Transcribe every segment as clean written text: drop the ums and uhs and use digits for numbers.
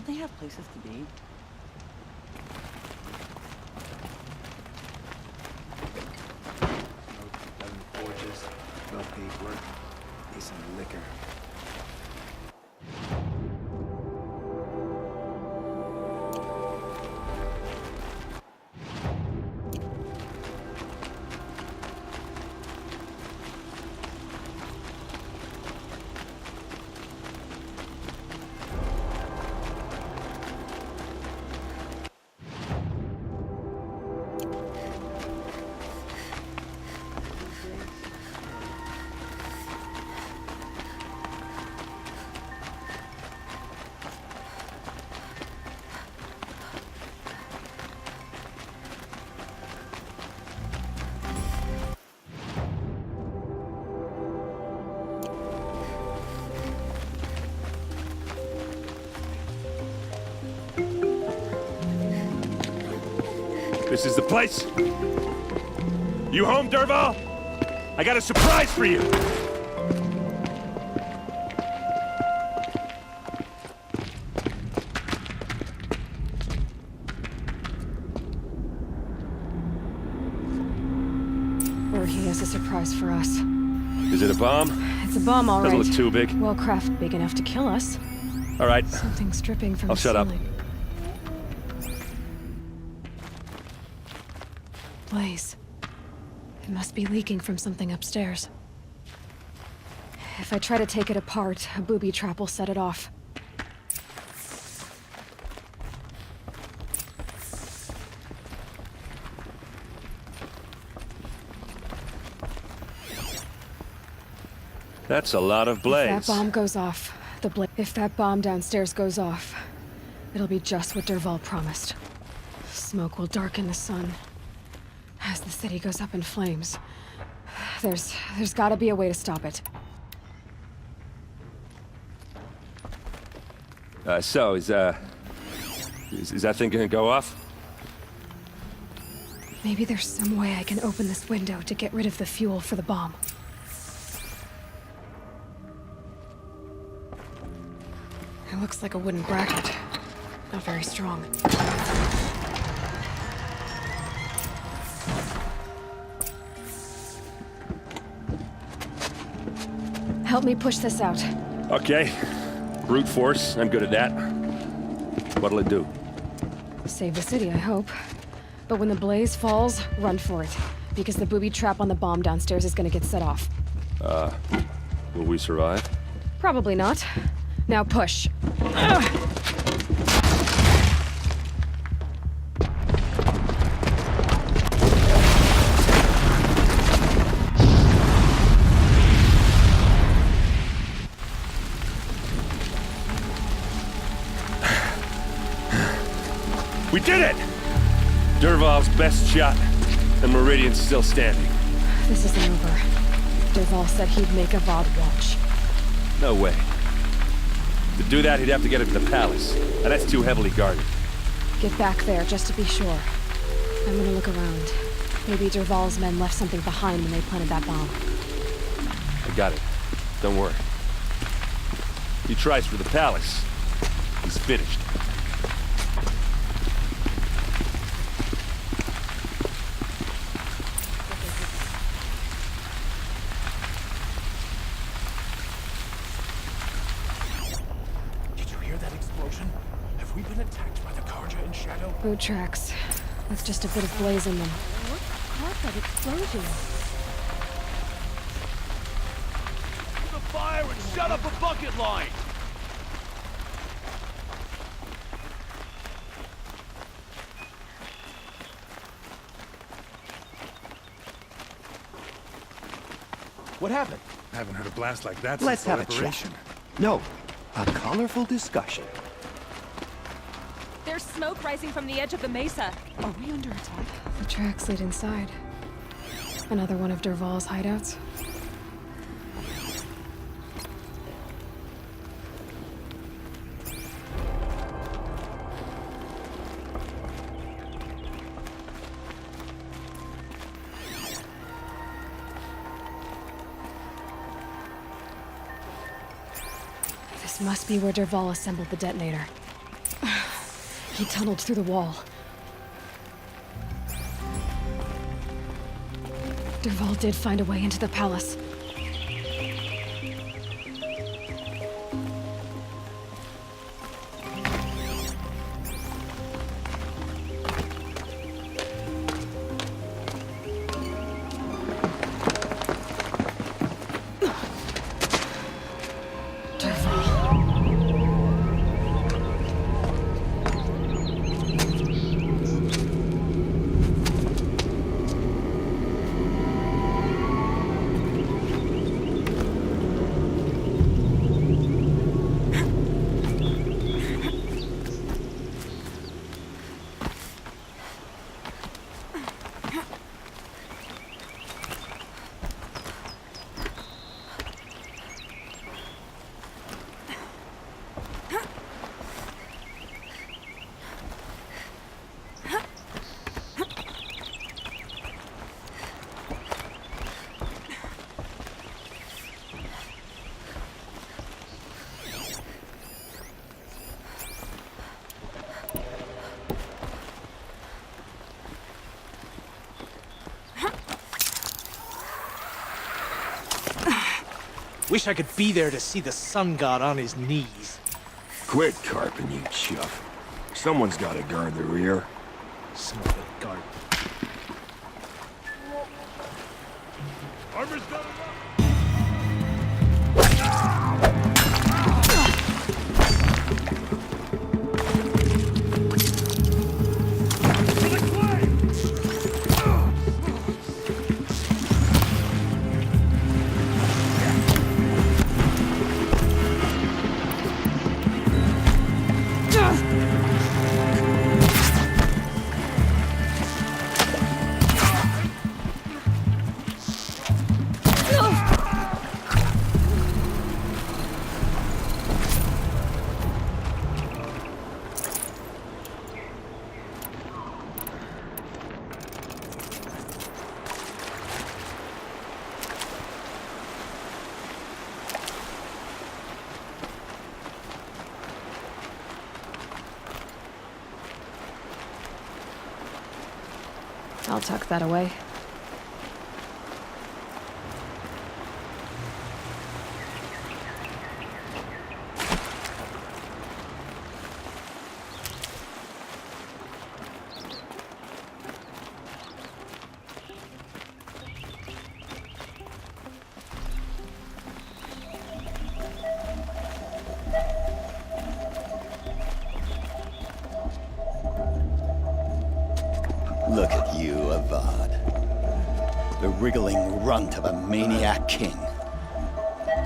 Don't they have places to be? No forges, no paperwork, decent liquor. This is the place? You home, Derval? I got a surprise for you! Or he has a surprise for us. Is it a bomb? It's a bomb, all right. Doesn't look too big. Well crafted, big enough to kill us. All right. Something's dripping from I'll the shut up. ceiling. Blaze. It must be leaking from something upstairs. If I try to take it apart, a booby trap will set it off. That's a lot of blaze. If that bomb goes off, if that bomb downstairs goes off, it'll be just what Derval promised. Smoke will darken the sun. As the city goes up in flames, there's gotta be a way to stop it. So, is that thing gonna go off? Maybe there's some way I can open this window to get rid of the fuel for the bomb. It looks like a wooden bracket. Not very strong. Help me push this out. Okay. Brute force, I'm good at that. What'll it do? Save the city, I hope. But when the blaze falls, run for it. Because the booby trap on the bomb downstairs is gonna get set off. Will we survive? Probably not. Now push. We did it! Derval's best shot, and Meridian's still standing. This isn't over. Derval said he'd make a VOD watch. No way. To do that, he'd have to get into the palace, and that's too heavily guarded. Get back there, just to be sure. I'm gonna look around. Maybe Derval's men left something behind when they planted that bomb. I got it. Don't worry. He tries for the palace. He's finished. Have we been attacked by the Karja in shadow? Boot tracks. With just a bit of blaze in them. What caused that explosion? The fire and shut up a bucket line! What happened? I haven't heard a blast like that Let's since have the a liberation. chat. No, a colorful discussion. There's smoke rising from the edge of the mesa. Are we under attack? The tracks lead inside. Another one of Derval's hideouts. This must be where Derval assembled the detonator. He tunneled through the wall. Dervahl did find a way into the palace. Wish I could be there to see the sun god on his knees. Quit carping, you chuff. Someone's gotta guard the rear. Son of a guard. Armor's got it up! I'll tuck that away. Look at you, Avad. The wriggling runt of a maniac king.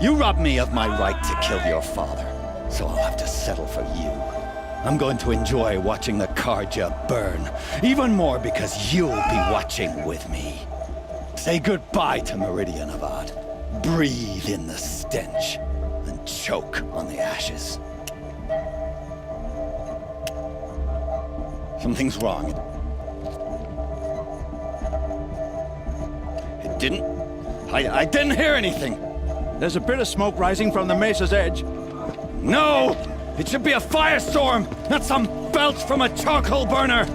You robbed me of my right to kill your father, so I'll have to settle for you. I'm going to enjoy watching the Karja burn, even more because you'll be watching with me. Say goodbye to Meridian, Avad. Breathe in the stench, and choke on the ashes. Something's wrong. I didn't hear anything. There's a bit of smoke rising from the mesa's edge. No! It should be a firestorm, not some belch from a charcoal burner!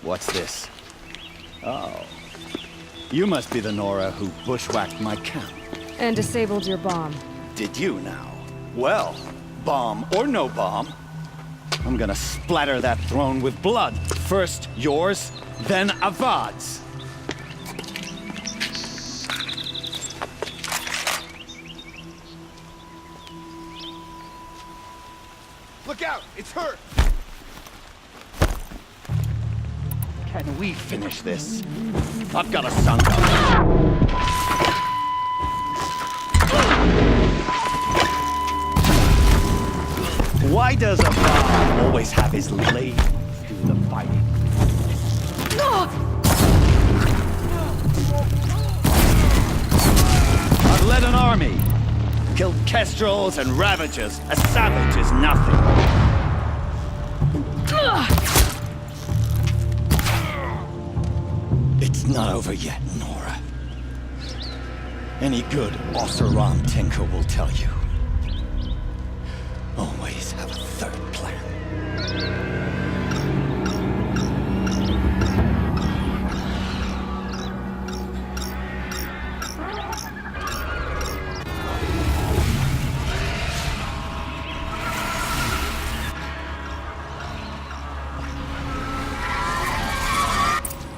What's this? Oh. You must be the Nora who bushwhacked my camp. And disabled your bomb. Did you now? Well, bomb or no bomb, I'm gonna splatter that throne with blood. First yours, then Avad's. Look out! It's her! Can we finish this? I've got a sun gun. Why does a Vard always have his ladies do the fighting? I've led an army. Killed kestrels and ravagers. A savage is nothing. It's not over yet, Nora. Any good Oseram tinker will tell you. Always have a third plan.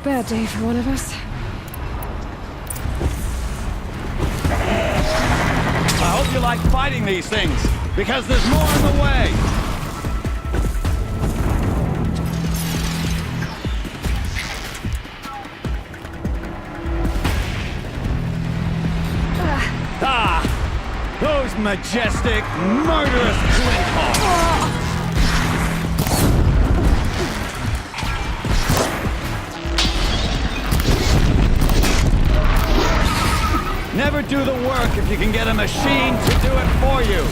Bad day for one of us. I hope you like fighting these things, because there's more in the way. Those majestic, murderous flinthawks! Never do the work if you can get a machine to do it for you.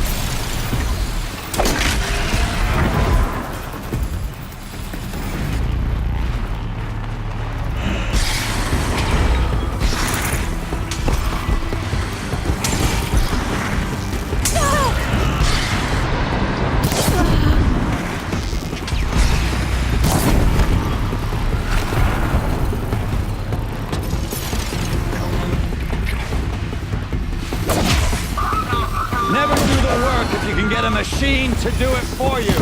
Never do the work if you can get a machine to do it for you.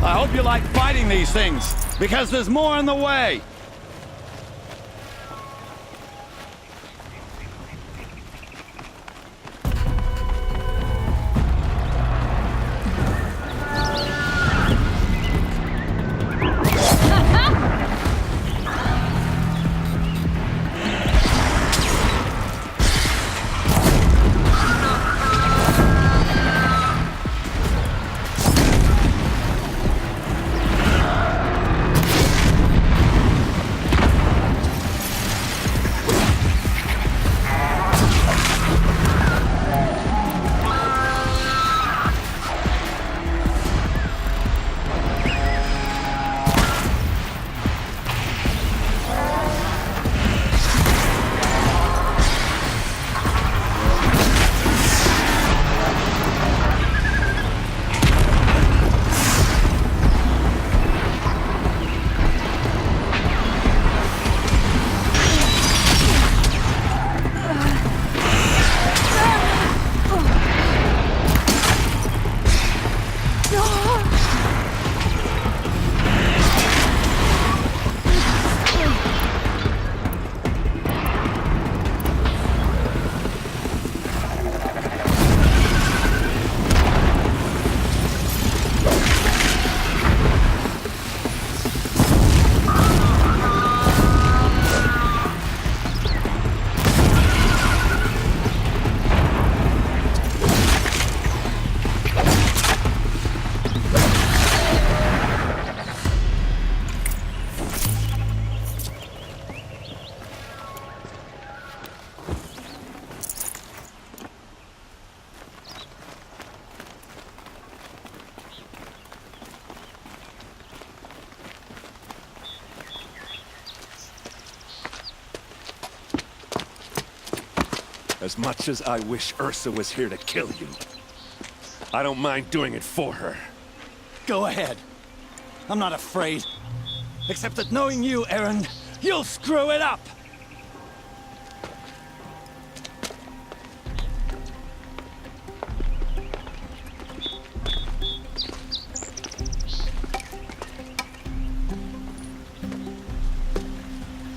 I hope you like fighting these things, because there's more in the way. As much as I wish Ursa was here to kill you, I don't mind doing it for her. Go ahead. I'm not afraid. Except that knowing you, Aaron, you'll screw it up!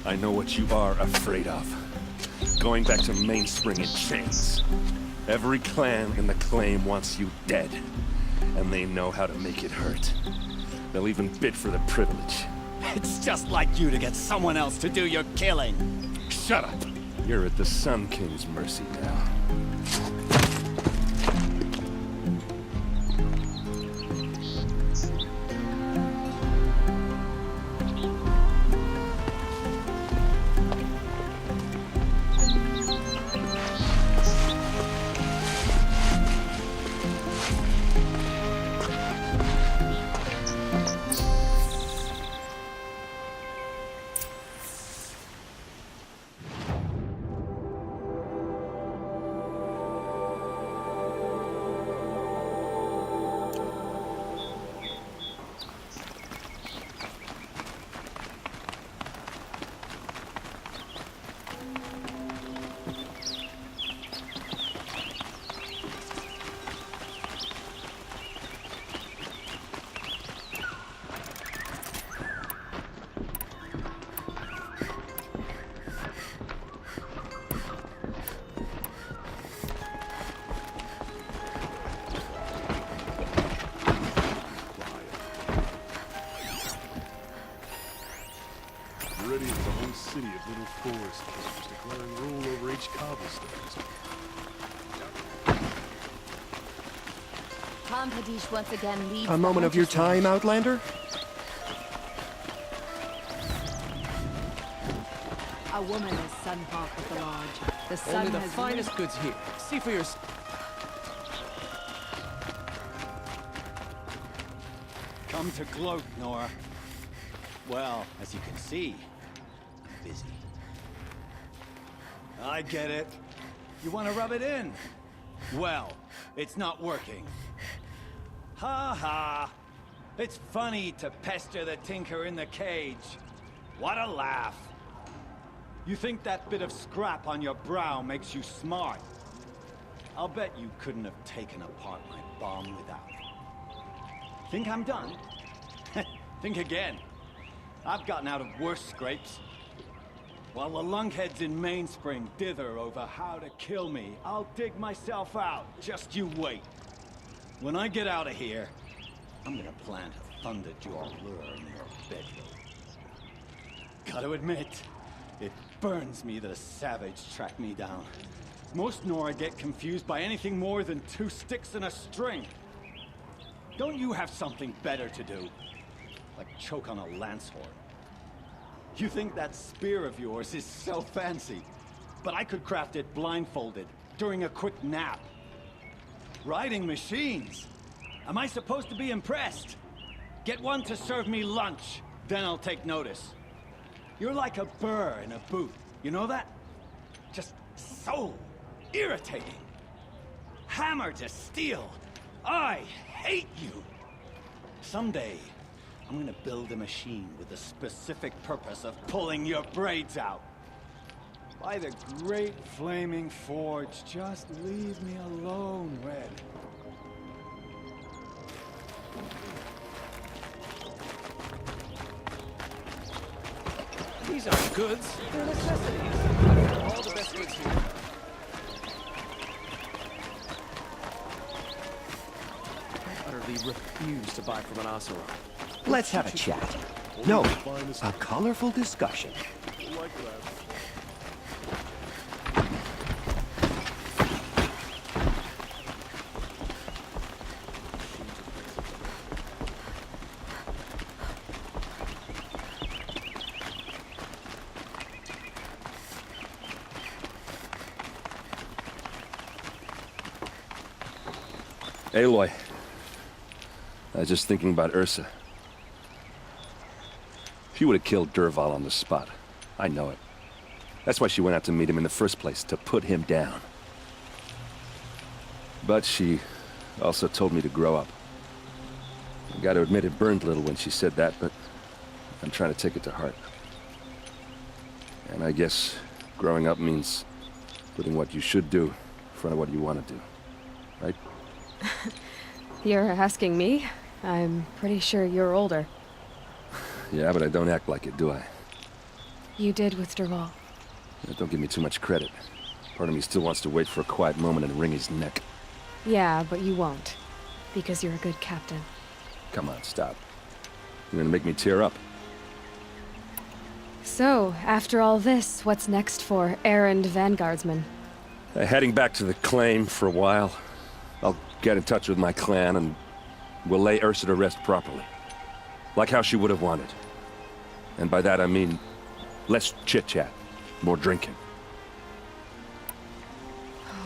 I know what you are afraid of. Going back to Mainspring in chains. Every clan in the claim wants you dead. And they know how to make it hurt. They'll even bid for the privilege. It's just like you to get someone else to do your killing. Shut up! You're at the Sun King's mercy now. Already it's a whole city of little forest kings declaring rule over each cobblestone. Tom Hadish once again leads A moment of your time, Outlander? A woman is Sun Hawk at the lodge. The sun Only the has finest goods here. See for yourself. Come to gloat, Nora. Well, as you can see, I'm busy. I get it. You want to rub it in? Well, it's not working. Ha ha! It's funny to pester the tinker in the cage. What a laugh! You think that bit of scrap on your brow makes you smart? I'll bet you couldn't have taken apart my bomb without it. Think I'm done? Think again. I've gotten out of worse scrapes. While the lunkheads in Mainspring dither over how to kill me, I'll dig myself out. Just you wait. When I get out of here, I'm gonna plant a thunderjaw lure in your bedroom. Gotta admit, it burns me that a savage tracked me down. Most Nora get confused by anything more than 2 sticks and a string. Don't you have something better to do? Like choke on a lance horn. You think that spear of yours is so fancy, but I could craft it blindfolded during a quick nap. Riding machines? Am I supposed to be impressed? Get one to serve me lunch, then I'll take notice. You're like a burr in a boot, you know that? Just so irritating. Hammer to steel. I hate you. Someday, I'm gonna build a machine with the specific purpose of pulling your braids out. By the great flaming forge, just leave me alone, Red. These aren't goods. They're necessities. All the best goods here. I utterly refuse to buy from an Oseram. Let's have a chat. No, a colorful discussion. Like that. Aloy. I was just thinking about Ursa. She would have killed Dervahl on the spot. I know it. That's why she went out to meet him in the first place, to put him down. But she also told me to grow up. I gotta admit it burned a little when she said that, but I'm trying to take it to heart. And I guess growing up means putting what you should do in front of what you want to do. Right? You're asking me? I'm pretty sure you're older. Yeah, but I don't act like it, do I? You did with Dervahl. Don't give me too much credit. Part of me still wants to wait for a quiet moment and wring his neck. Yeah, but you won't. Because you're a good captain. Come on, stop. You're gonna make me tear up. So, after all this, what's next for errand vanguardsman? Heading back to the claim for a while. I'll get in touch with my clan and we'll lay Ursa to rest properly. Like how she would have wanted. And by that I mean, less chit-chat, more drinking.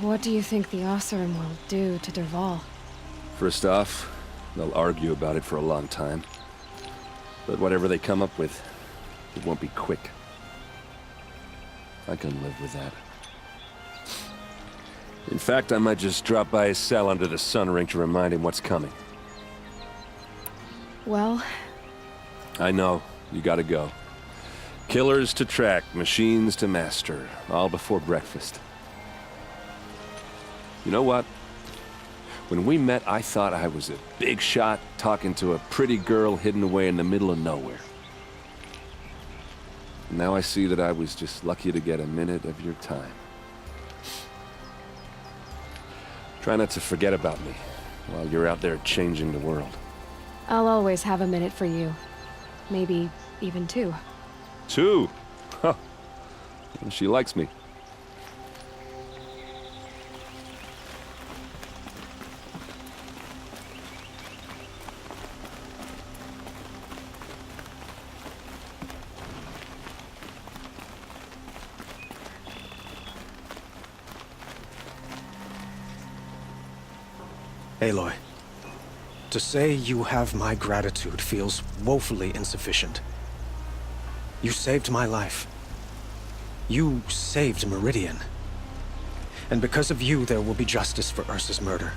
What do you think the Oseram will do to Dervahl? First off, they'll argue about it for a long time. But whatever they come up with, it won't be quick. I can live with that. In fact, I might just drop by his cell under the sun ring to remind him what's coming. Well... I know, you gotta go. Killers to track, machines to master, all before breakfast. You know what? When we met, I thought I was a big shot talking to a pretty girl hidden away in the middle of nowhere. Now I see that I was just lucky to get a minute of your time. Try not to forget about me while you're out there changing the world. I'll always have a minute for you. Maybe even two. Two? Huh. She likes me. Aloy, to say you have my gratitude feels woefully insufficient. You saved my life. You saved Meridian. And because of you, there will be justice for Ursa's murder.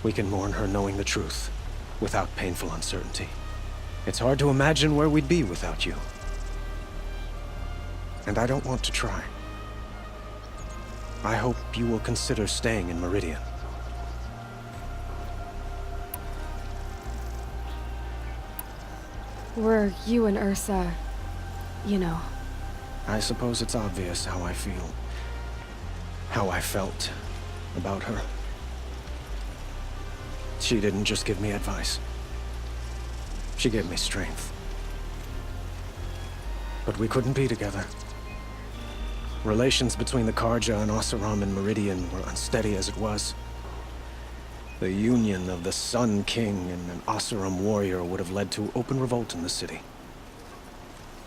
We can mourn her knowing the truth, without painful uncertainty. It's hard to imagine where we'd be without you. And I don't want to try. I hope you will consider staying in Meridian. Were you and Ursa, you know... I suppose it's obvious how I feel. How I felt about her. She didn't just give me advice. She gave me strength. But we couldn't be together. Relations between the Karja and Oseram and Meridian were unsteady as it was. The union of the Sun King and an Oseram warrior would have led to open revolt in the city.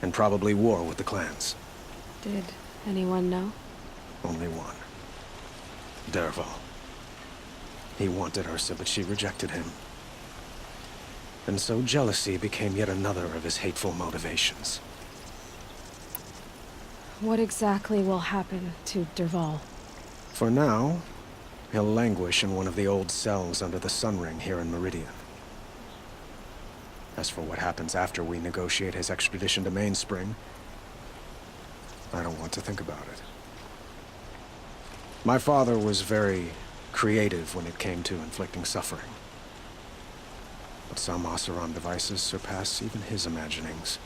And probably war with the clans. Did anyone know? Only one. Dervahl. He wanted Ursa, but she rejected him. And so jealousy became yet another of his hateful motivations. What exactly will happen to Dervahl? For now, he'll languish in one of the old cells under the Sun Ring here in Meridian. As for what happens after we negotiate his extradition to Mainspring, I don't want to think about it. My father was very creative when it came to inflicting suffering. But some Oseram devices surpass even his imaginings.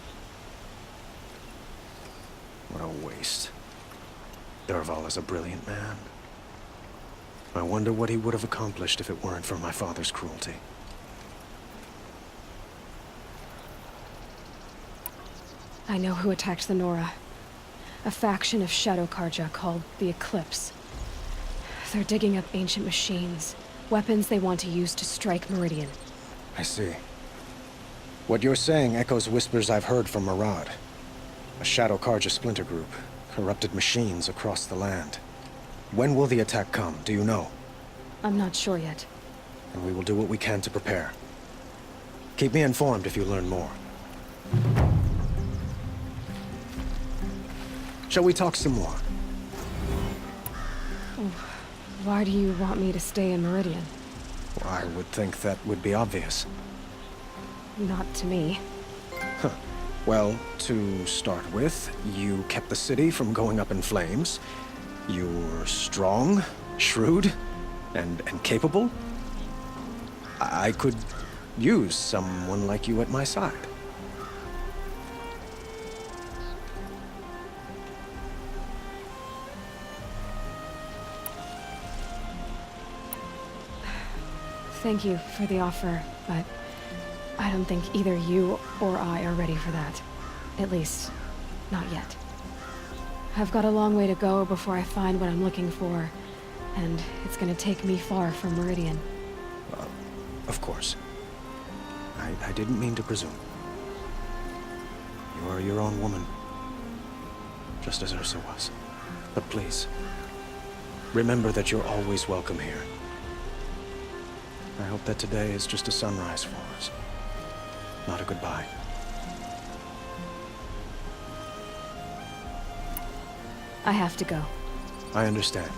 What a waste. Dervahl is a brilliant man. I wonder what he would have accomplished if it weren't for my father's cruelty. I know who attacked the Nora. A faction of Shadow Karja called the Eclipse. They're digging up ancient machines, weapons they want to use to strike Meridian. I see. What you're saying echoes whispers I've heard from Murad. A Shadow Karja splinter group, corrupted machines across the land. When will the attack come, do you know? I'm not sure yet. And we will do what we can to prepare. Keep me informed if you learn more. Shall we talk some more? Why do you want me to stay in Meridian? I would think that would be obvious. Not to me. Huh. Well, to start with, you kept the city from going up in flames. You're strong, shrewd, and capable. I could use someone like you at my side. Thank you for the offer, but I don't think either you or I are ready for that. At least, not yet. I've got a long way to go before I find what I'm looking for, and it's gonna take me far from Meridian. Of course. I didn't mean to presume. You are your own woman, just as Ursa was. But please, remember that you're always welcome here. I hope that today is just a sunrise for us, not a goodbye. I have to go. I understand.